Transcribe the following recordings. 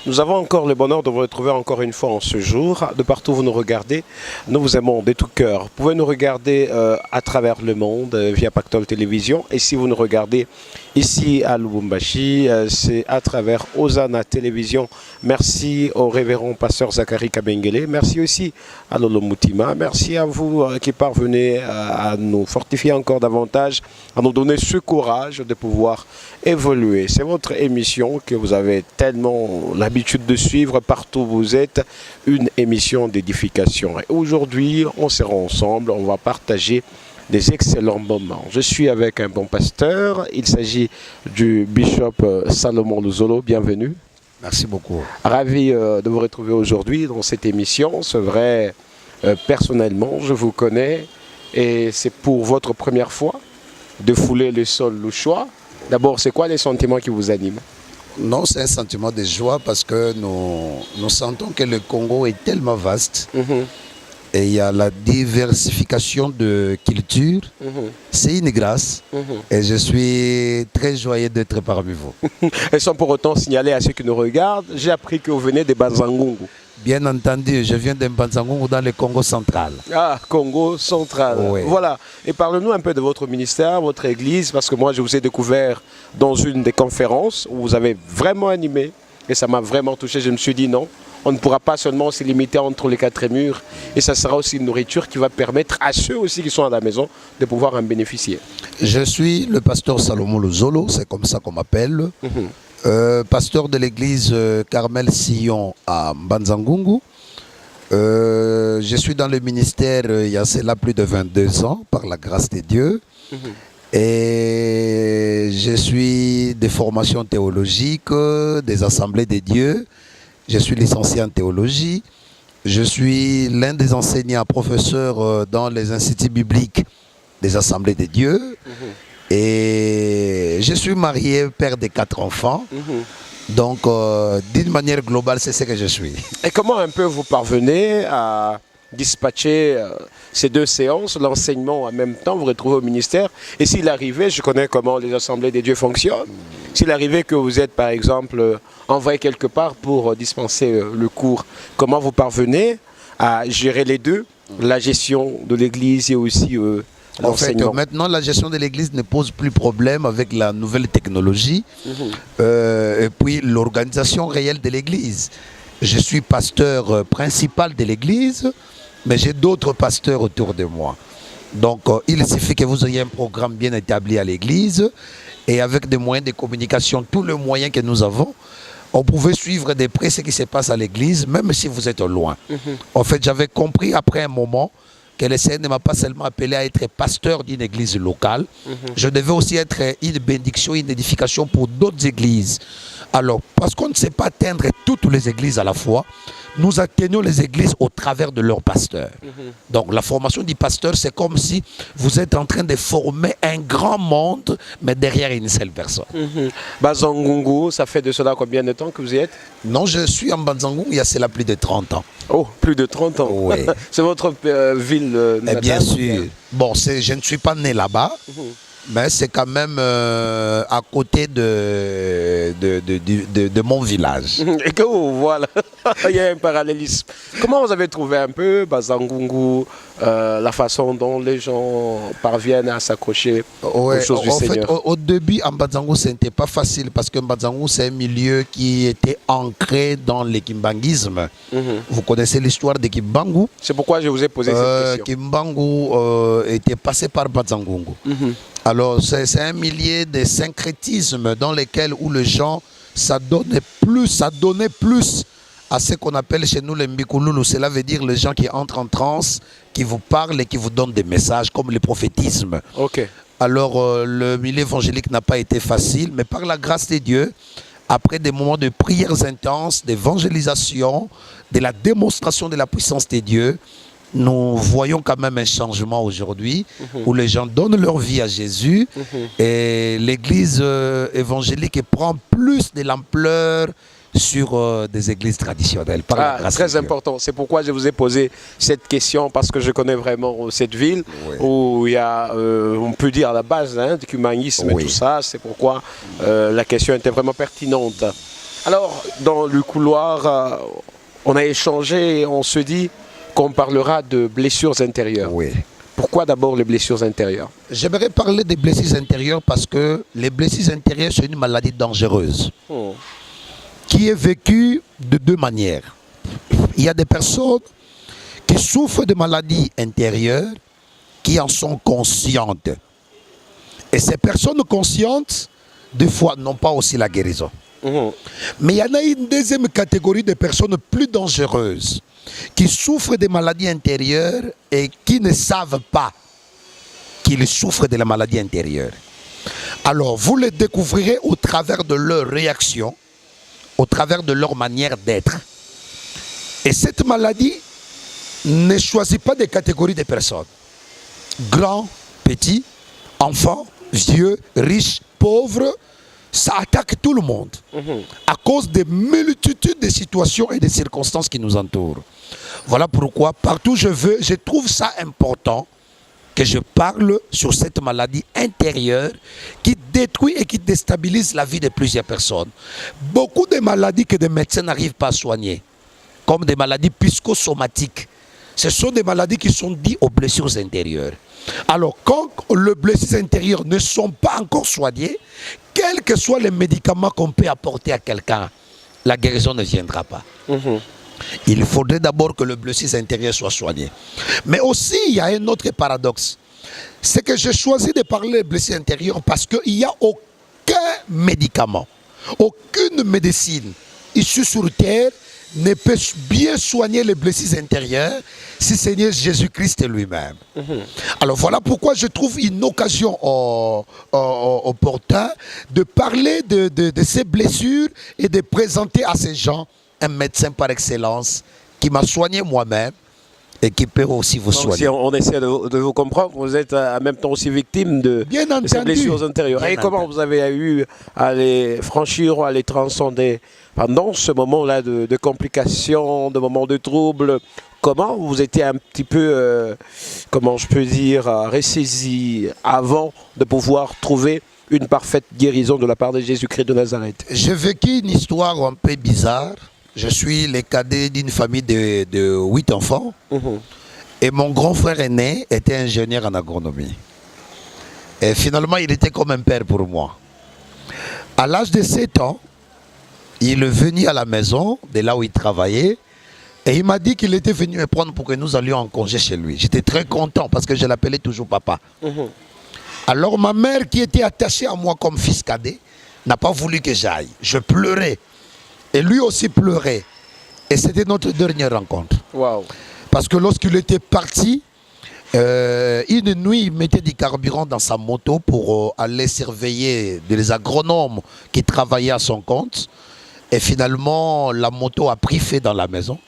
Nous avons encore le bonheur de vous retrouver encore une fois en ce jour. De partout où vous nous regardez, nous vous aimons de tout cœur. Vous pouvez nous regarder à travers le monde via Pactole Télévision. Et si vous nous regardez ici à Lubumbashi, c'est à travers Osana Télévision. Merci au révérend pasteur Zachary Kabengele. Merci aussi à Lolo Moutima. Merci à vous qui parvenez à nous fortifier encore davantage, à nous donner ce courage de pouvoir évoluer. C'est votre émission que vous avez tellement l'habitude de suivre partout où vous êtes, une émission d'édification. Et aujourd'hui, on sera ensemble, on va partager des excellents moments. Je suis avec un bon pasteur, il s'agit du bishop Salomon Luzolo, bienvenue. Merci beaucoup. Ravi de vous retrouver aujourd'hui dans cette émission. C'est vrai, personnellement, je vous connais et c'est pour votre première fois de fouler le sol louchois. D'abord, c'est quoi les sentiments qui vous animent? Non, c'est un sentiment de joie parce que nous sentons que le Congo est tellement vaste et il y a la diversification de cultures. C'est une grâce et je suis très joyeux d'être parmi vous. Et sans pour autant signaler à ceux qui nous regardent, j'ai appris que vous venez de Banzangungu. Bien entendu, je viens de Banzangungu dans le Congo central. Ah, Congo central. Oui. Voilà. Et parlez-nous un peu de votre ministère, votre église, parce que moi, je vous ai découvert dans une des conférences où vous avez vraiment animé et ça m'a vraiment touché. Je me suis dit non, on ne pourra pas seulement se limiter entre les quatre murs et ça sera aussi une nourriture qui va permettre à ceux aussi qui sont à la maison de pouvoir en bénéficier. Je suis le pasteur Salomon Luzolo, c'est comme ça qu'on m'appelle. Pasteur de l'église Carmel Sion à Banzangungu. Je suis dans le ministère il y a cela plus de 22 ans, par la grâce de Dieu. Et je suis des formations théologiques, des assemblées de Dieu. Je suis licencié en théologie. Je suis l'un des enseignants professeurs dans les instituts bibliques des assemblées de Dieu. Et je suis marié, père de 4 enfants. Donc, d'une manière globale, c'est ce que je suis. Et comment un peu vous parvenez à dispatcher ces deux séances, l'enseignement en même temps, vous retrouvez au ministère? Et s'il arrivait, je connais comment les assemblées des dieux fonctionnent, s'il arrivait que vous êtes par exemple envoyé quelque part pour dispenser le cours, comment vous parvenez à gérer les deux, la gestion de l'église et aussi en fait, maintenant, la gestion de l'église ne pose plus problème avec la nouvelle technologie et puis l'organisation réelle de l'église. Je suis pasteur principal de l'église, mais j'ai d'autres pasteurs autour de moi. Donc, il suffit que vous ayez un programme bien établi à l'église et avec des moyens de communication, tous les moyens que nous avons, on pouvait suivre de près ce qui se passe à l'église, même si vous êtes loin. En fait, j'avais compris après un moment que le Seigneur ne m'a pas seulement appelé à être pasteur d'une église locale, je devais aussi être une bénédiction, une édification pour d'autres églises. Alors, parce qu'on ne sait pas atteindre toutes les églises à la fois, nous atteignons les églises au travers de leurs pasteurs. Donc, la formation du pasteur, c'est comme si vous êtes en train de former un grand monde, mais derrière une seule personne. Banzangungu, ça fait de cela combien de temps que vous y êtes? Non, je suis en Banzangungu il y a cela plus de 30 ans. Oh, plus de 30 ans. Oui. C'est votre ville natale? Bien sûr. Bon, je ne suis pas né là-bas. Mais c'est quand même à côté de mon village. Et que voilà, il y a un parallélisme. Comment vous avez trouvé un peu Banzangungu, la façon dont les gens parviennent à s'accrocher aux choses du Seigneur? En fait, au début, en Banzangungu, ce n'était pas facile parce que Banzangungu, c'est un milieu qui était ancré dans le kimbanguisme. Vous connaissez l'histoire de Kimbangu? C'est pourquoi je vous ai posé cette question. Kimbangu était passé par Banzangungu. Alors, c'est un milieu de syncrétisme dans lequel où les gens s'adonnaient plus à ce qu'on appelle chez nous les Mbikululu. Cela veut dire les gens qui entrent en transe, qui vous parlent et qui vous donnent des messages comme le prophétisme. Alors, le milieu évangélique n'a pas été facile, mais par la grâce de Dieu, après des moments de prières intenses, d'évangélisation, de la démonstration de la puissance de Dieu, nous voyons quand même un changement aujourd'hui où les gens donnent leur vie à Jésus et l'église évangélique prend plus de l'ampleur sur des églises traditionnelles. Très important. C'est pourquoi je vous ai posé cette question, parce que je connais vraiment cette ville où il y a, on peut dire à la base, du humanisme et tout ça. C'est pourquoi la question était vraiment pertinente. Alors, dans le couloir, on a échangé et on se dit qu'on parlera de blessures intérieures. Oui. Pourquoi d'abord les blessures intérieures? J'aimerais parler des blessures intérieures parce que les blessures intérieures, c'est une maladie dangereuse qui est vécue de deux manières. Il y a des personnes qui souffrent de maladies intérieures qui en sont conscientes. Et ces personnes conscientes, des fois, n'ont pas aussi la guérison. Mais il y en a une deuxième catégorie de personnes plus dangereuses qui souffrent de maladies intérieures et qui ne savent pas qu'ils souffrent de la maladie intérieure. Alors, vous les découvrirez au travers de leurs réactions, au travers de leur manière d'être. Et cette maladie ne choisit pas des catégories de personnes. Grands, petits, enfants, vieux, riches, pauvres, ça attaque tout le monde à cause des multitudes de situations et de circonstances qui nous entourent. Voilà pourquoi partout où je trouve ça important que je parle sur cette maladie intérieure qui détruit et qui déstabilise la vie de plusieurs personnes. Beaucoup de maladies que des médecins n'arrivent pas à soigner, comme des maladies psychosomatiques, ce sont des maladies qui sont dites aux blessures intérieures. Alors, quand les blessures intérieures ne sont pas encore soignées, quels que soient les médicaments qu'on peut apporter à quelqu'un, la guérison ne viendra pas. Il faudrait d'abord que le blessure intérieur soit soigné. Mais aussi, il y a un autre paradoxe. C'est que j'ai choisi de parler des blessures intérieures parce qu'il n'y a aucun médicament, aucune médecine issue sur terre ne peut bien soigner les blessures intérieures si Seigneur Jésus-Christ lui-même. Alors voilà pourquoi je trouve une occasion opportune de parler de ces blessures et de présenter à ces gens un médecin par excellence qui m'a soigné moi-même et qui peut aussi vous soigner. Si on essaie de vous comprendre, vous êtes en même temps aussi victime de ces blessures intérieures. Et comment vous avez eu à les franchir ou à les transcender pendant ce moment-là de complications, de moments de troubles? Comment vous étiez un petit peu, comment je peux dire, ressaisi avant de pouvoir trouver une parfaite guérison de la part de Jésus-Christ de Nazareth? J'ai vécu une histoire un peu bizarre. Je suis le cadet d'une famille de 8 enfants. Et mon grand frère aîné était ingénieur en agronomie. Et finalement, il était comme un père pour moi. À l'âge de 7 ans, il est venu à la maison, de là où il travaillait, et il m'a dit qu'il était venu me prendre pour que nous allions en congé chez lui. J'étais très content parce que je l'appelais toujours papa. Alors ma mère, qui était attachée à moi comme fils cadet, n'a pas voulu que j'aille. Je pleurais. Et lui aussi pleurait. Et c'était notre dernière rencontre. Wow. Parce que lorsqu'il était parti, une nuit, il mettait du carburant dans sa moto pour aller surveiller des agronomes qui travaillaient à son compte. Et finalement, la moto a pris feu dans la maison.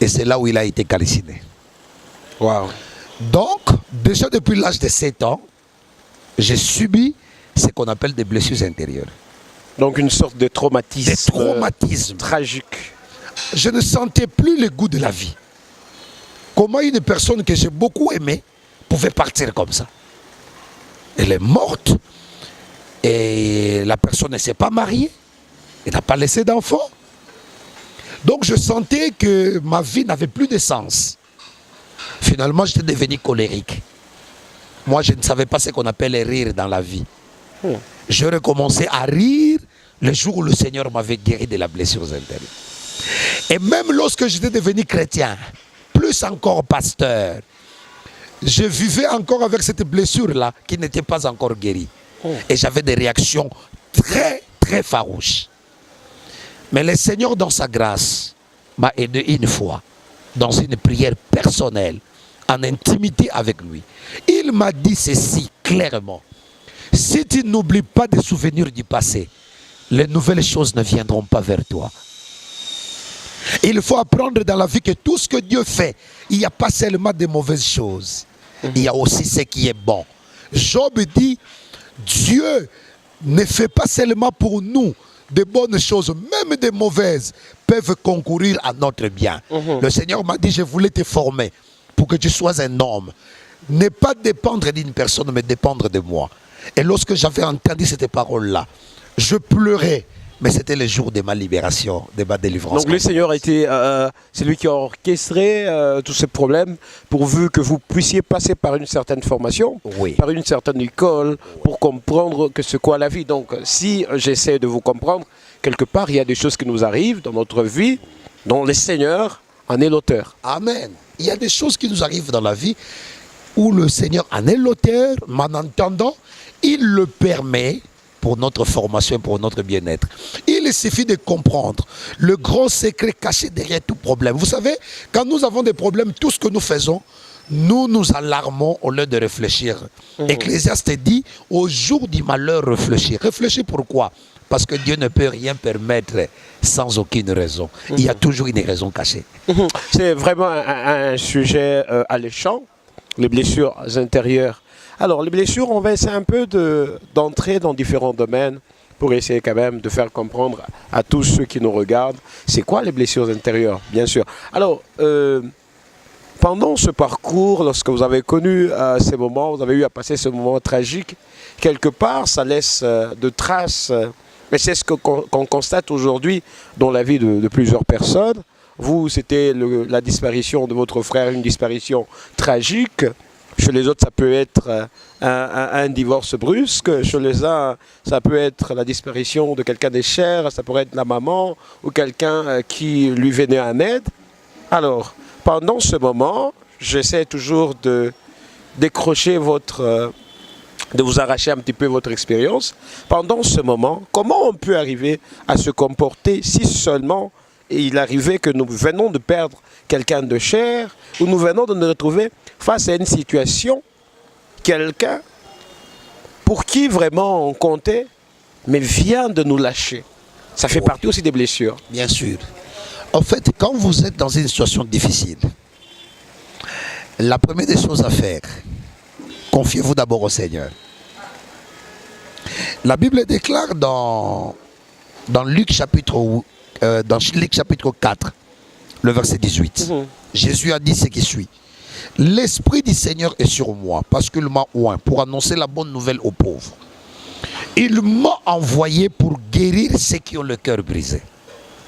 Et c'est là où il a été calciné. Wow. Donc, déjà depuis l'âge de 7 ans, j'ai subi ce qu'on appelle des blessures intérieures. Donc une sorte de traumatisme. Des traumatismes. Tragique. Je ne sentais plus le goût de la vie. Comment une personne que j'ai beaucoup aimée pouvait partir comme ça? Elle est morte et la personne ne s'est pas mariée. Elle n'a pas laissé d'enfant. Donc je sentais que ma vie n'avait plus de sens. Finalement, j'étais devenu colérique. Moi, je ne savais pas ce qu'on appelle rire dans la vie. Je recommençais à rire le jour où le Seigneur m'avait guéri de la blessure intérieure. Et même lorsque j'étais devenu chrétien, plus encore pasteur, je vivais encore avec cette blessure-là qui n'était pas encore guérie. Et j'avais des réactions très, très farouches. Mais le Seigneur, dans sa grâce, m'a aidé une fois, dans une prière personnelle, en intimité avec lui. Il m'a dit ceci clairement. Si tu n'oublies pas des souvenirs du passé, les nouvelles choses ne viendront pas vers toi. Il faut apprendre dans la vie que tout ce que Dieu fait, il n'y a pas seulement de mauvaises choses. Il y a aussi ce qui est bon. Job dit, Dieu ne fait pas seulement pour nous de bonnes choses, même des mauvaises peuvent concourir à notre bien. Le Seigneur m'a dit, je voulais te former pour que tu sois un homme. Ne pas dépendre d'une personne, mais dépendre de moi. Et lorsque j'avais entendu cette parole-là, je pleurais. mais c'était le jour de ma libération, de ma délivrance. Donc le Seigneur a été celui qui a orchestré tous ces problèmes pourvu que vous puissiez passer par une certaine formation, Oui. par une certaine école pour comprendre que c'est quoi la vie. Donc si j'essaie de vous comprendre, quelque part il y a des choses qui nous arrivent dans notre vie dont le Seigneur en est l'auteur. Amen. Il y a des choses qui nous arrivent dans la vie où le Seigneur en est l'auteur, mais en entendant, il le permet pour notre formation, pour notre bien-être. Il suffit de comprendre le grand secret caché derrière tout problème. Vous savez, quand nous avons des problèmes, tout ce que nous faisons, nous nous alarmons au lieu de réfléchir. Ecclésiaste dit, au jour du malheur, réfléchir. Réfléchir pourquoi? Parce que Dieu ne peut rien permettre sans aucune raison. Il y a toujours une raison cachée. C'est vraiment un sujet alléchant, les blessures intérieures. Alors, les blessures, on va essayer un peu d'entrer dans différents domaines pour essayer quand même de faire comprendre à tous ceux qui nous regardent, c'est quoi les blessures intérieures, bien sûr. Alors, pendant ce parcours, lorsque vous avez connu ces moments, vous avez eu à passer ce moment tragique, quelque part, ça laisse de traces. Et c'est ce qu'on constate aujourd'hui dans la vie de plusieurs personnes. Vous, c'était la disparition de votre frère, une disparition tragique. Chez les autres, ça peut être un divorce brusque. Chez les uns, ça peut être la disparition de quelqu'un de cher. Ça pourrait être la maman ou quelqu'un qui lui venait en aide. Alors, pendant ce moment, j'essaie toujours de décrocher de vous arracher un petit peu votre expérience. Pendant ce moment, comment on peut arriver à se comporter si seulement il arrivait que nous venons de perdre quelqu'un de cher ou nous venons de nous retrouver face à une situation, quelqu'un pour qui vraiment on comptait, mais vient de nous lâcher. Ça fait partie aussi des blessures. Bien sûr. En fait, quand vous êtes dans une situation difficile, la première des choses à faire, confiez-vous d'abord au Seigneur. La Bible déclare dans Luc chapitre 4, le verset 18. Jésus a dit ce qui suit. L'Esprit du Seigneur est sur moi parce qu'il m'a oint pour annoncer la bonne nouvelle aux pauvres. Il m'a envoyé pour guérir ceux qui ont le cœur brisé.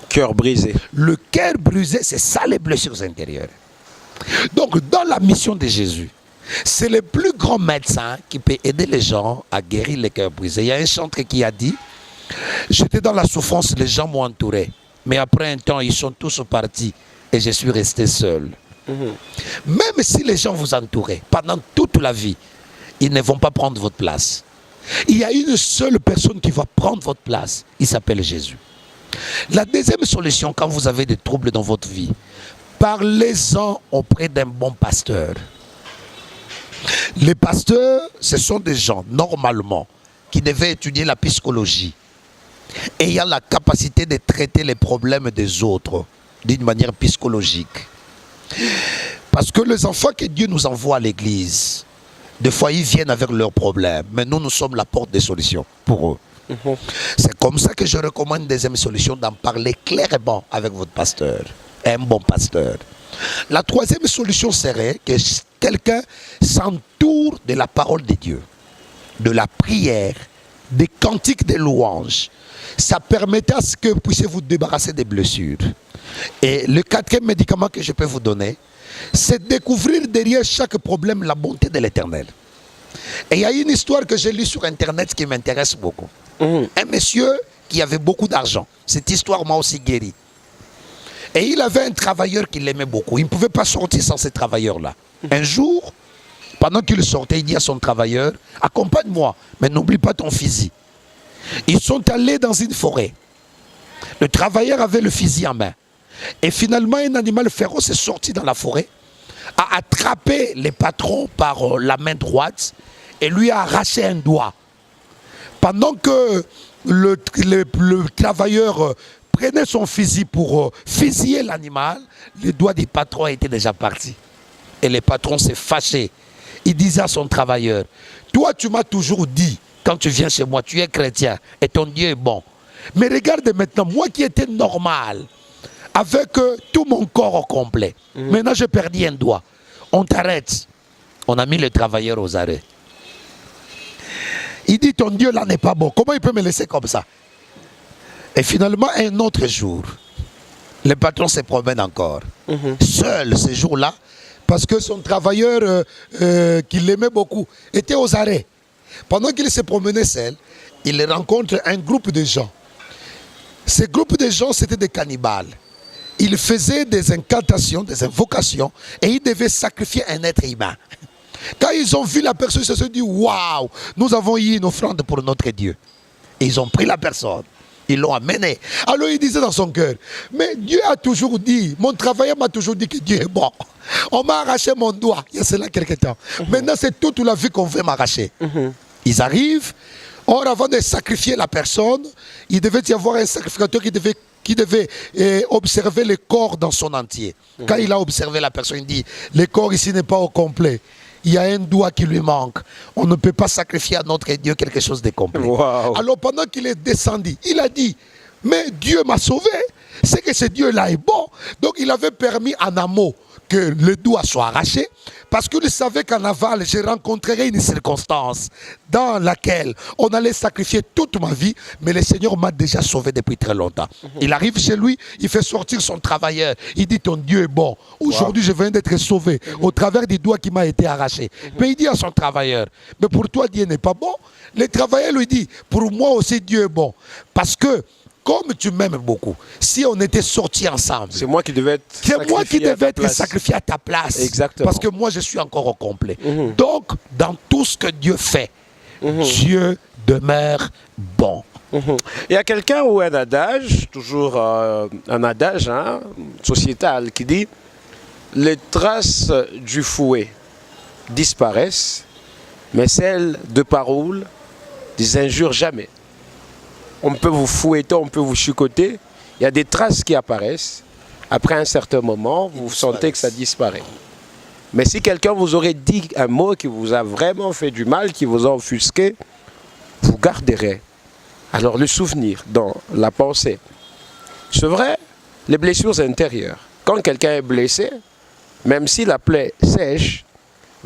Cœur brisé. Le cœur brisé, c'est ça les blessures intérieures. Donc, dans la mission de Jésus, c'est le plus grand médecin qui peut aider les gens à guérir les cœurs brisés. Il y a un chantre qui a dit, j'étais dans la souffrance, les gens m'ont entouré. Mais après un temps, ils sont tous partis et je suis resté seul. Même si les gens vous entouraient pendant toute la vie, ils ne vont pas prendre votre place. Il y a une seule personne qui va prendre votre place. Il s'appelle Jésus. La deuxième solution, quand vous avez des troubles dans votre vie, parlez-en auprès d'un bon pasteur. Les pasteurs, ce sont des gens, normalement, qui devaient étudier la psychologie, ayant la capacité de traiter les problèmes des autres d'une manière psychologique. Parce que les enfants que Dieu nous envoie à l'église, des fois ils viennent avec leurs problèmes, mais nous sommes la porte des solutions pour eux. C'est comme ça que je recommande une deuxième solution, d'en parler clairement avec votre pasteur, un bon pasteur. La troisième solution serait que quelqu'un s'entoure de la parole de Dieu, de la prière, des cantiques de louanges. Ça permettra à ce que vous puissiez vous débarrasser des blessures. Et le quatrième médicament que je peux vous donner, c'est découvrir derrière chaque problème la bonté de l'Éternel. Et il y a une histoire que j'ai lue sur Internet qui m'intéresse beaucoup. Un monsieur qui avait beaucoup d'argent. Cette histoire m'a aussi guéri. Et il avait un travailleur qu'il aimait beaucoup. Il ne pouvait pas sortir sans ce travailleur-là. Un jour, pendant qu'il sortait, il dit à son travailleur, accompagne-moi, mais n'oublie pas ton fusil. Ils sont allés dans une forêt. Le travailleur avait le fusil en main. Et finalement, un animal féroce est sorti dans la forêt, a attrapé les patrons par la main droite et lui a arraché un doigt. Pendant que le travailleur prenait son fusil pour fusiller l'animal, le doigt du patron était déjà parti. Et le patron s'est fâché. Il disait à son travailleur, toi tu m'as toujours dit, quand tu viens chez moi, tu es chrétien et ton Dieu est bon. Mais regarde maintenant, moi qui étais normal, avec tout mon corps au complet, maintenant j'ai perdu un doigt. On t'arrête. On a mis le travailleur aux arrêts. Il dit, ton Dieu là n'est pas bon. Comment il peut me laisser comme ça? Et finalement, un autre jour, le patron se promène encore, seul ce jour-là, parce que son travailleur, qui l'aimait beaucoup, était aux arrêts. Pendant qu'il se promenait seul, il rencontre un groupe de gens. Ce groupe de gens, c'était des cannibales. Ils faisaient des incantations, des invocations, et ils devaient sacrifier un être humain. Quand ils ont vu la personne, ils se sont dit, waouh, nous avons eu une offrande pour notre Dieu. Et ils ont pris la personne, ils l'ont amené. Alors il disait dans son cœur, mais Dieu a toujours dit, mon travailleur m'a toujours dit que Dieu est bon. On m'a arraché mon doigt, il y a cela quelque temps. Maintenant c'est toute la vie qu'on veut m'arracher. Ils arrivent, or avant de sacrifier la personne, il devait y avoir un sacrificateur qui devait observer le corps dans son entier. Quand il a observé la personne, il dit, le corps ici n'est pas au complet. Il y a un doigt qui lui manque. On ne peut pas sacrifier à notre Dieu quelque chose de complet. Wow. Alors pendant qu'il est descendu, il a dit, mais Dieu m'a sauvé. C'est que ce Dieu-là est bon. Donc il avait permis en amont que le doigt soit arraché, parce qu'il savait qu'en aval, je rencontrerais une circonstance dans laquelle on allait sacrifier toute ma vie, mais le Seigneur m'a déjà sauvé depuis très longtemps. Il arrive chez lui, il fait sortir son travailleur, il dit, ton Dieu est bon. Aujourd'hui, je viens d'être sauvé au travers du doigt qui m'a été arraché. Mais il dit à son travailleur, mais pour toi, Dieu n'est pas bon. Le travailleur lui dit, pour moi aussi, Dieu est bon. Parce que, comme tu m'aimes beaucoup, si on était sortis ensemble, c'est moi qui devais être sacrifié à ta place. Exactement. Parce que moi, je suis encore au complet. Donc, dans tout ce que Dieu fait, Dieu demeure bon. Il y a quelqu'un ou un adage, toujours un adage sociétal, qui dit les traces du fouet disparaissent, mais celles de paroles, des injures jamais. On peut vous fouetter, on peut vous chicoter. Il y a des traces qui apparaissent. Après un certain moment, vous sentez que ça disparaît. Mais si quelqu'un vous aurait dit un mot qui vous a vraiment fait du mal, qui vous a offusqué, vous garderez alors le souvenir dans la pensée. C'est vrai, les blessures intérieures. Quand quelqu'un est blessé, même si la plaie sèche,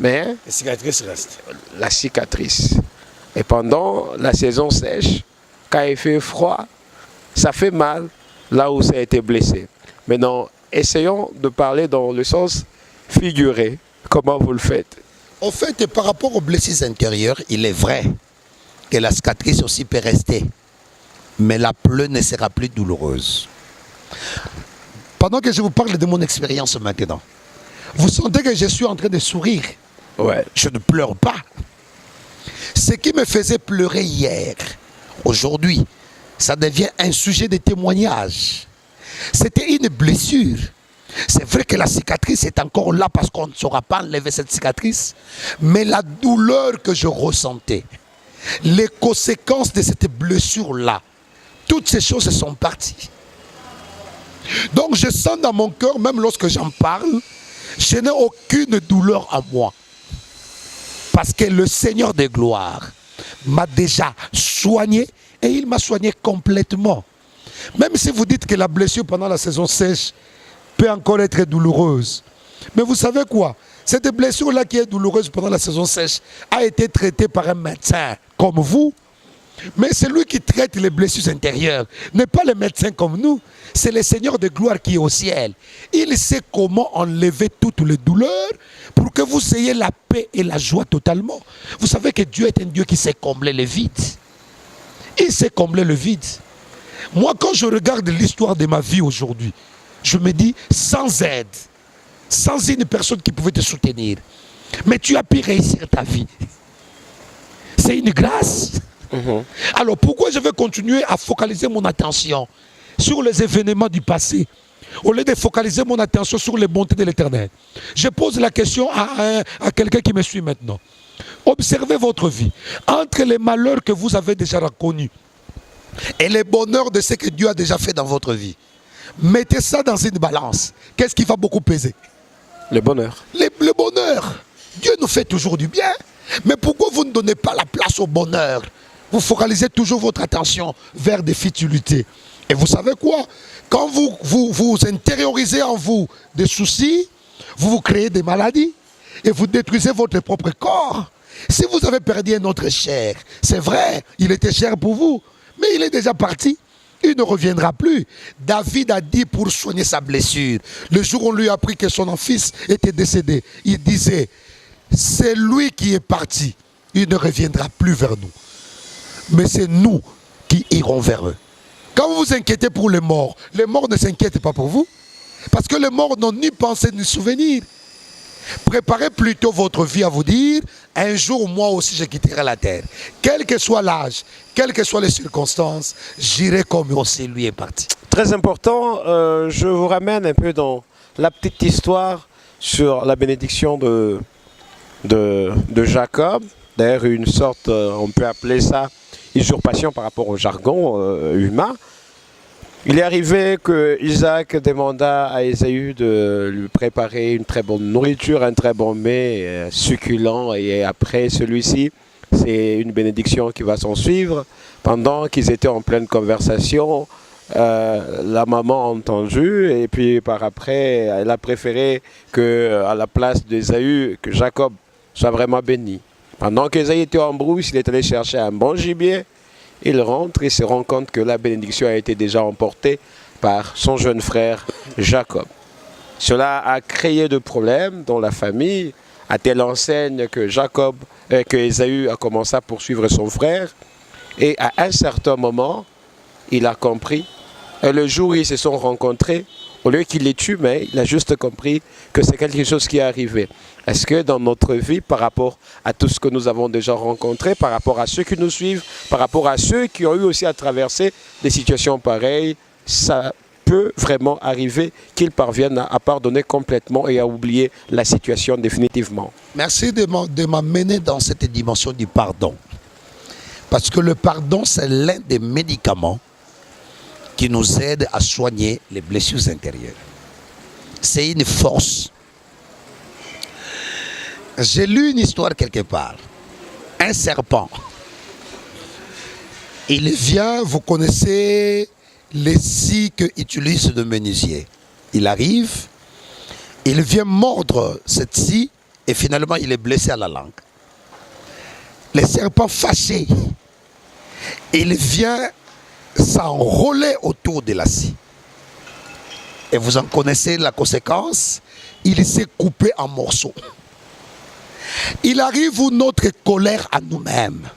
mais la cicatrice reste. La cicatrice. Et pendant la saison sèche, quand il fait froid, ça fait mal là où ça a été blessé. Maintenant, essayons de parler dans le sens figuré. Comment vous le faites? En fait, par rapport aux blessures intérieures, il est vrai que la cicatrice aussi peut rester. Mais la plaie ne sera plus douloureuse. Pendant que je vous parle de mon expérience maintenant, vous sentez que je suis en train de sourire. Ouais. Je ne pleure pas. Ce qui me faisait pleurer hier, aujourd'hui, ça devient un sujet de témoignage. C'était une blessure. C'est vrai que la cicatrice est encore là parce qu'on ne saura pas enlever cette cicatrice. Mais la douleur que je ressentais, les conséquences de cette blessure-là, toutes ces choses sont parties. Donc je sens dans mon cœur, même lorsque j'en parle, je n'ai aucune douleur en moi. Parce que le Seigneur de gloire m'a déjà soigné et il m'a soigné complètement. Même si vous dites que la blessure pendant la saison sèche peut encore être douloureuse. Mais vous savez quoi? Cette blessure-là qui est douloureuse pendant la saison sèche a été traitée par un médecin comme vous. Mais celui qui traite les blessures intérieures n'est pas le médecin comme nous. C'est le Seigneur de gloire qui est au ciel. Il sait comment enlever toutes les douleurs pour que vous ayez la paix et la joie totalement. Vous savez que Dieu est un Dieu qui sait combler le vide. Il sait combler le vide. Moi, quand je regarde l'histoire de ma vie aujourd'hui, je me dis, sans aide, sans une personne qui pouvait te soutenir, mais tu as pu réussir ta vie. C'est une grâce. Alors pourquoi je vais continuer à focaliser mon attention sur les événements du passé au lieu de focaliser mon attention sur les bontés de l'Éternel? Je pose la question à quelqu'un qui me suit maintenant. Observez votre vie. Entre les malheurs que vous avez déjà connus et les bonheurs de ce que Dieu a déjà fait dans votre vie, mettez ça dans une balance. Qu'est-ce qui va beaucoup peser? Le bonheur. Le bonheur. Dieu nous fait toujours du bien. Mais pourquoi vous ne donnez pas la place au bonheur? Vous focalisez toujours votre attention vers des futilités. Et vous savez quoi? Quand vous intériorisez en vous des soucis, vous créez des maladies et vous détruisez votre propre corps. Si vous avez perdu un autre cher, c'est vrai, il était cher pour vous, mais il est déjà parti. il ne reviendra plus. David a dit pour soigner sa blessure, le jour où on lui a appris que son fils était décédé, il disait, c'est lui qui est parti, il ne reviendra plus vers nous. Mais c'est nous qui irons vers eux. Quand vous vous inquiétez pour les morts ne s'inquiètent pas pour vous. Parce que les morts n'ont ni pensée ni souvenir. Préparez plutôt votre vie à vous dire, un jour moi aussi je quitterai la terre. Quel que soit l'âge, quelles que soient les circonstances, j'irai comme aussi lui est parti. Très important, je vous ramène un peu dans la petite histoire sur la bénédiction de Jacob. D'ailleurs une sorte, on peut appeler ça usurpation par rapport au jargon humain. Il est arrivé que Isaac demanda à Ésaü de lui préparer une très bonne nourriture, un très bon mets succulent. Et après celui-ci, c'est une bénédiction qui va s'en suivre. Pendant qu'ils étaient en pleine conversation, la maman a entendu et puis par après, elle a préféré que, à la place d'Ésaü, que Jacob soit vraiment béni. Pendant qu'Ésaü était en brousse, il est allé chercher un bon gibier. Il rentre et se rend compte que la bénédiction a été déjà emportée par son jeune frère Jacob. Cela a créé de problèmes dans la famille, à telle enseigne que Ésaü a commencé à poursuivre son frère. Et à un certain moment, il a compris. Et le jour où ils se sont rencontrés, au lieu qu'il les tue, mais il a juste compris que c'est quelque chose qui est arrivé. Est-ce que dans notre vie, par rapport à tout ce que nous avons déjà rencontré, par rapport à ceux qui nous suivent, par rapport à ceux qui ont eu aussi à traverser des situations pareilles, ça peut vraiment arriver qu'ils parviennent à pardonner complètement et à oublier la situation définitivement? Merci de m'amener dans cette dimension du pardon. Parce que le pardon, c'est l'un des médicaments qui nous aide à soigner les blessures intérieures. C'est une force. J'ai lu une histoire quelque part. Un serpent. Il vient, vous connaissez les scies qu'utilisent le menuisier. Il arrive, il vient mordre cette scie et finalement il est blessé à la langue. Le serpent fâché, il vient s'enrôler autour de la scie. Et vous en connaissez la conséquence, il s'est coupé en morceaux. Il arrive où notre colère à nous-mêmes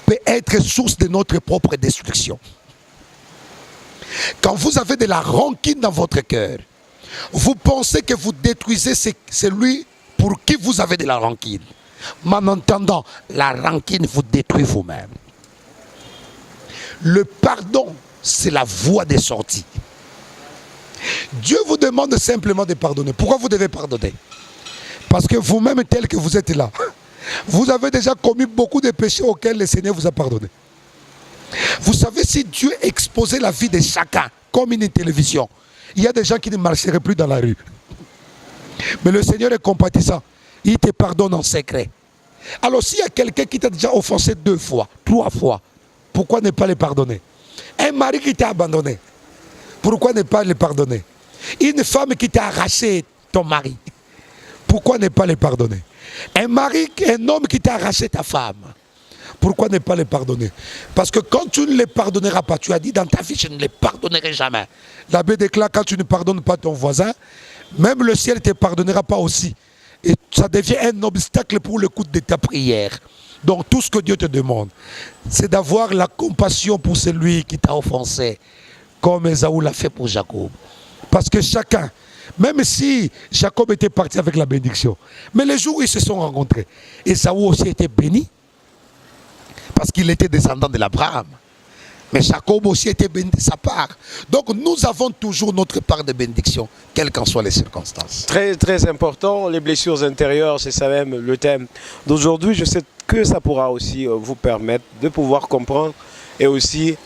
peut être source de notre propre destruction. Quand vous avez de la rancune dans votre cœur, vous pensez que vous détruisez celui pour qui vous avez de la rancune. Mais en entendant, la rancune vous détruit vous-même. Le pardon, c'est la voie de sortie. Dieu vous demande simplement de pardonner. Pourquoi vous devez pardonner? Parce que vous-même, tel que vous êtes là, vous avez déjà commis beaucoup de péchés auxquels le Seigneur vous a pardonné. Vous savez, si Dieu exposait la vie de chacun comme une télévision, il y a des gens qui ne marcheraient plus dans la rue. Mais le Seigneur est compatissant. Il te pardonne en secret. Alors s'il y a quelqu'un qui t'a déjà offensé 2 fois, 3 fois, pourquoi ne pas le pardonner? Un mari qui t'a abandonné, pourquoi ne pas le pardonner? Une femme qui t'a arraché ton mari, pourquoi ne pas le pardonner? Un homme qui t'a arraché ta femme, pourquoi ne pas le pardonner? Parce que quand tu ne les pardonneras pas, tu as dit dans ta vie, je ne les pardonnerai jamais. La Bible déclare, quand tu ne pardonnes pas ton voisin, même le ciel ne te pardonnera pas aussi. Et ça devient un obstacle pour l'écoute de ta prière. Donc tout ce que Dieu te demande, c'est d'avoir la compassion pour celui qui t'a offensé, comme Ésaü l'a fait pour Jacob. Parce que chacun, même si Jacob était parti avec la bénédiction, mais les jours où ils se sont rencontrés, Ésaü aussi était béni, parce qu'il était descendant de l'Abraham. Mais Jacob aussi était béni de sa part. Donc nous avons toujours notre part de bénédiction, quelles qu'en soient les circonstances. Très, très important, les blessures intérieures, c'est ça même le thème d'aujourd'hui. Je sais que ça pourra aussi vous permettre de pouvoir comprendre et aussi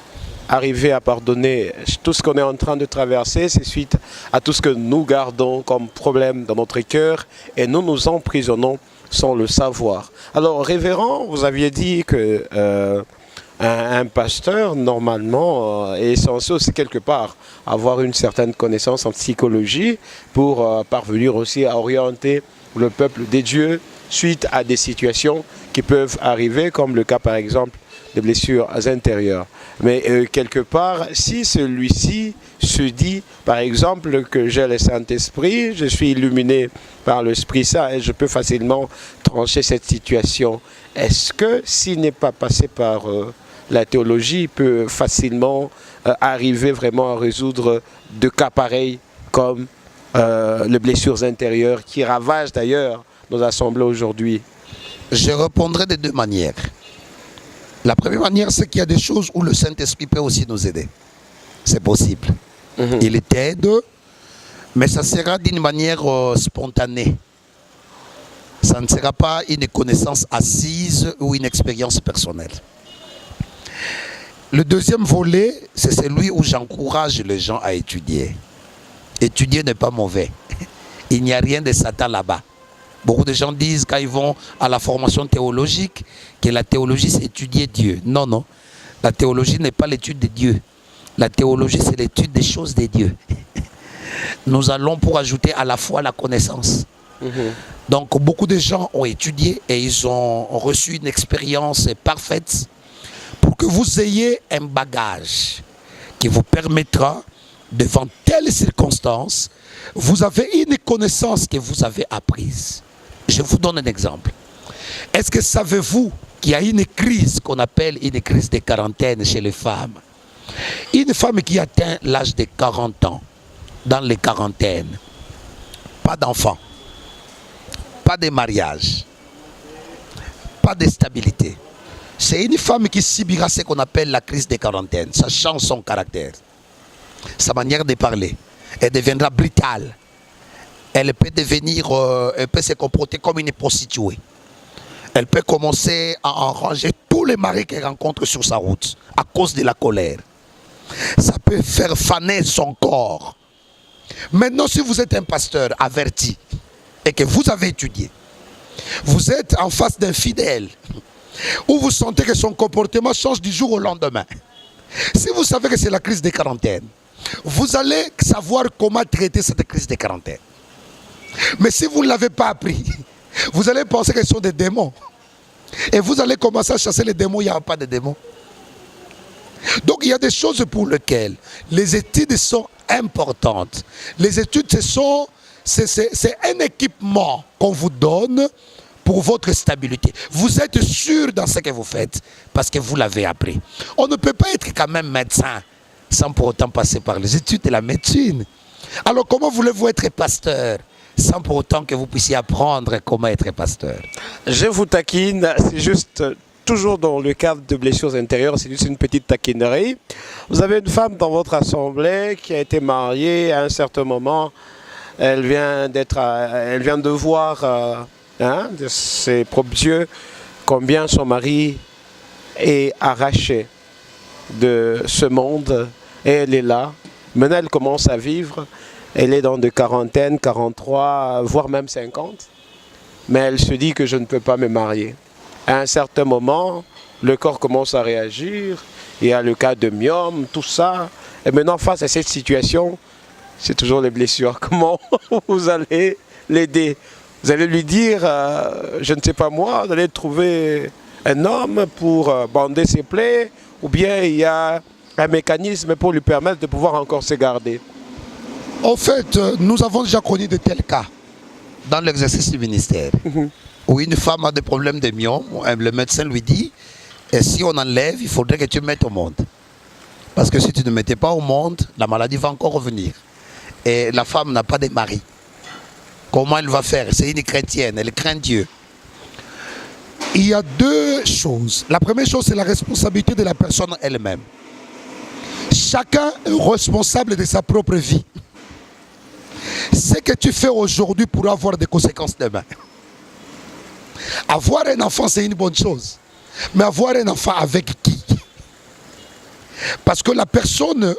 arriver à pardonner. Tout ce qu'on est en train de traverser, c'est suite à tout ce que nous gardons comme problème dans notre cœur et nous nous emprisonnons sans le savoir. Alors, révérend, vous aviez dit que un pasteur, normalement, est censé aussi quelque part avoir une certaine connaissance en psychologie pour parvenir aussi à orienter le peuple des dieux suite à des situations qui peuvent arriver, comme le cas par exemple des blessures intérieures. Mais quelque part, si celui-ci se dit, par exemple, que j'ai le Saint-Esprit, je suis illuminé par l'Esprit Saint et je peux facilement trancher cette situation, est-ce que s'il n'est pas passé par la théologie, il peut facilement arriver vraiment à résoudre de cas pareils comme les blessures intérieures qui ravagent d'ailleurs nos assemblées aujourd'hui? Je répondrai de deux manières. La première manière, c'est qu'il y a des choses où le Saint-Esprit peut aussi nous aider. C'est possible. Il t'aide, mais ça sera d'une manière spontanée. Ça ne sera pas une connaissance assise ou une expérience personnelle. Le deuxième volet, c'est celui où j'encourage les gens à étudier. Étudier n'est pas mauvais. Il n'y a rien de Satan là-bas. Beaucoup de gens disent quand ils vont à la formation théologique que la théologie c'est étudier Dieu. Non, non. La théologie n'est pas l'étude de Dieu. La théologie c'est l'étude des choses de Dieu. Nous allons pour ajouter à la foi la connaissance. Donc beaucoup de gens ont étudié et ils ont reçu une expérience parfaite pour que vous ayez un bagage qui vous permettra, devant telles circonstances, vous avez une connaissance que vous avez apprise. Je vous donne un exemple. Est-ce que savez-vous qu'il y a une crise qu'on appelle une crise de quarantaine chez les femmes? Une femme qui atteint l'âge de 40 ans, dans les quarantaines, pas d'enfant, pas de mariage, pas de stabilité. C'est une femme qui subira ce qu'on appelle la crise de quarantaine. Ça change son caractère, sa manière de parler. Elle deviendra brutale. Elle peut devenir, elle peut se comporter comme une prostituée. Elle peut commencer à enranger tous les maris qu'elle rencontre sur sa route à cause de la colère. Ça peut faire faner son corps. Maintenant, si vous êtes un pasteur averti et que vous avez étudié, vous êtes en face d'un fidèle où vous sentez que son comportement change du jour au lendemain. Si vous savez que c'est la crise de quarantaine, vous allez savoir comment traiter cette crise de quarantaine. Mais si vous ne l'avez pas appris, vous allez penser que ce sont des démons. Et vous allez commencer à chasser les démons, il n'y aura pas de démons. Donc il y a des choses pour lesquelles les études sont importantes. Les études, c'est un équipement qu'on vous donne pour votre stabilité. Vous êtes sûr dans ce que vous faites parce que vous l'avez appris. On ne peut pas être quand même médecin sans pour autant passer par les études de la médecine. Alors comment voulez-vous être pasteur sans pour autant que vous puissiez apprendre comment être pasteur? Je vous taquine, c'est juste toujours dans le cadre de blessures intérieures, c'est juste une petite taquinerie. Vous avez une femme dans votre assemblée qui a été mariée à un certain moment. Elle vient de voir de ses propres yeux combien son mari est arraché de ce monde et elle est là. Maintenant elle commence à vivre. Elle est dans de quarantaine, 43, voire même 50. Mais elle se dit que je ne peux pas me marier. À un certain moment, le corps commence à réagir. Il y a le cas de myome, tout ça. Et maintenant, face à cette situation, c'est toujours les blessures. Comment vous allez l'aider? Vous allez lui dire, je ne sais pas moi, vous allez trouver un homme pour bander ses plaies, ou bien il y a un mécanisme pour lui permettre de pouvoir encore se garder. En fait, nous avons déjà connu de tels cas dans l'exercice du ministère. Où une femme a des problèmes de myome, le médecin lui dit, et si on enlève, il faudrait que tu mettes au monde. Parce que si tu ne mettais pas au monde, la maladie va encore revenir. Et la femme n'a pas de mari. Comment elle va faire? C'est une chrétienne, elle craint Dieu. Il y a deux choses. La première chose, c'est la responsabilité de la personne elle-même. Chacun est responsable de sa propre vie. Ce que tu fais aujourd'hui pourra avoir des conséquences demain. Avoir un enfant, c'est une bonne chose. Mais avoir un enfant avec qui? Parce que la personne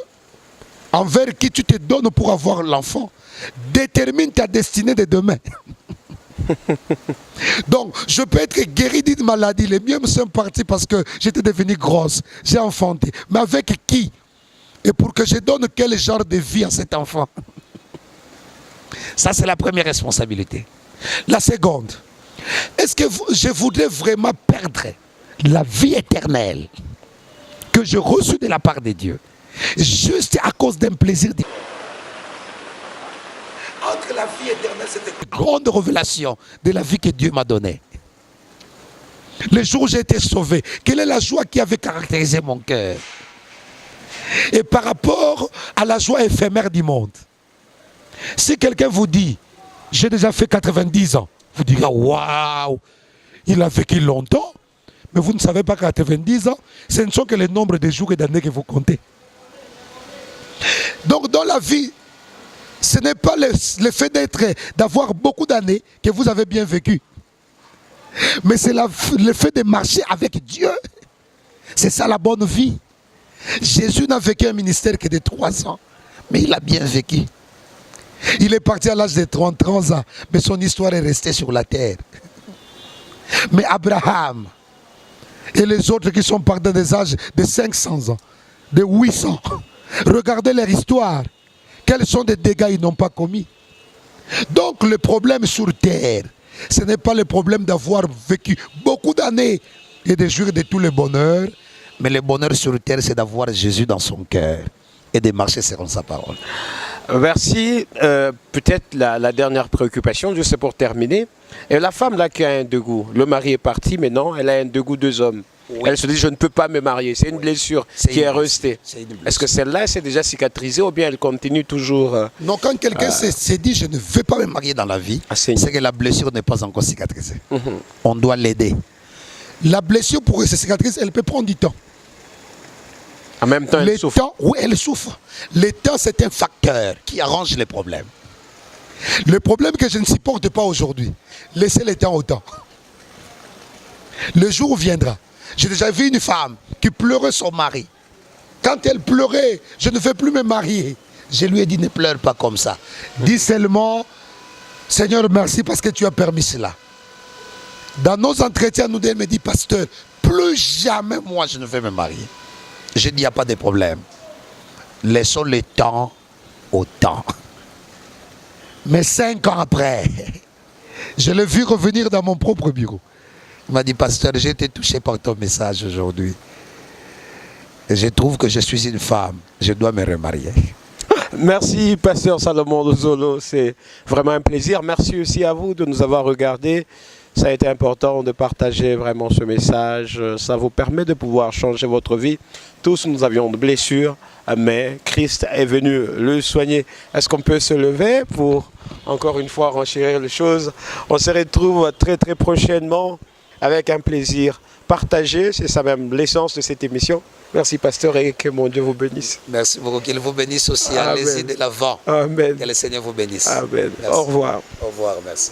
envers qui tu te donnes pour avoir l'enfant détermine ta destinée de demain. Donc, je peux être guéri d'une maladie. Les miens me sont partis parce que j'étais devenue grosse. J'ai enfanté. Mais avec qui? Et pour que je donne quel genre de vie à cet enfant? Ça, c'est la première responsabilité. La seconde, est-ce que je voudrais vraiment perdre la vie éternelle que j'ai reçue de la part de Dieu, juste à cause d'un plaisir divin. Entre la vie éternelle, c'était une grande révélation de la vie que Dieu m'a donnée. Le jour où j'ai été sauvé, quelle est la joie qui avait caractérisé mon cœur? Et par rapport à la joie éphémère du monde, si quelqu'un vous dit, j'ai déjà fait 90 ans, vous direz, waouh, il a vécu longtemps, mais vous ne savez pas qu'à 90 ans, ce ne sont que le nombre de jours et d'années que vous comptez. Donc dans la vie, ce n'est pas le fait d'avoir beaucoup d'années que vous avez bien vécu. Mais c'est le fait de marcher avec Dieu. C'est ça la bonne vie. Jésus n'a vécu un ministère que de 3 ans, mais il a bien vécu. Il est parti à l'âge de 30 ans, mais son histoire est restée sur la terre. Mais Abraham et les autres qui sont partis des âges de 500 ans, de 800, regardez leur histoire. Quels sont les dégâts ils n'ont pas commis? Donc le problème sur terre, ce n'est pas le problème d'avoir vécu beaucoup d'années et de jouir de tout le bonheur, mais le bonheur sur terre, c'est d'avoir Jésus dans son cœur et de marcher selon sa parole. Merci. Peut-être la dernière préoccupation, juste pour terminer. Et la femme là qui a un dégoût, le mari est parti, mais non, elle a un dégoût 2 hommes. Oui. Elle se dit, je ne peux pas me marier. C'est une blessure qui est restée. Est-ce que celle-là, c'est déjà cicatrisée ou bien elle continue toujours Non, quand quelqu'un s'est dit, je ne veux pas me marier dans la vie, c'est que la blessure n'est pas encore cicatrisée. On doit l'aider. La blessure, pour que se cicatrise, elle peut prendre du temps. En même temps, elle souffre. Oui, elle souffre. Le temps, c'est un facteur qui arrange les problèmes. Le problème que je ne supporte pas aujourd'hui, laissez le temps au temps. Le jour viendra. J'ai déjà vu une femme qui pleurait son mari. Quand elle pleurait, je ne veux plus me marier. Je lui ai dit, ne pleure pas comme ça. Dis seulement, Seigneur, merci parce que tu as permis cela. Dans nos entretiens, nous me dit, pasteur, plus jamais moi je ne vais me marier. Je dis, il n'y a pas de problème. Laissons le temps au temps. Mais 5 ans après, je l'ai vu revenir dans mon propre bureau. Il m'a dit, pasteur, j'ai été touché par ton message aujourd'hui. Et je trouve que je suis une femme. Je dois me remarier. Merci, pasteur Salomon Lozolo. C'est vraiment un plaisir. Merci aussi à vous de nous avoir regardés. Ça a été important de partager vraiment ce message. Ça vous permet de pouvoir changer votre vie. Tous nous avions de blessures, mais Christ est venu le soigner. Est-ce qu'on peut se lever pour encore une fois renchérir les choses? On se retrouve très très prochainement avec un plaisir partagé. C'est ça même l'essence de cette émission. Merci pasteur et que mon Dieu vous bénisse. Merci beaucoup. Qu'il vous bénisse aussi. Allez-y de l'avant. Amen. Que le Seigneur vous bénisse. Amen. Merci. Au revoir. Au revoir. Merci.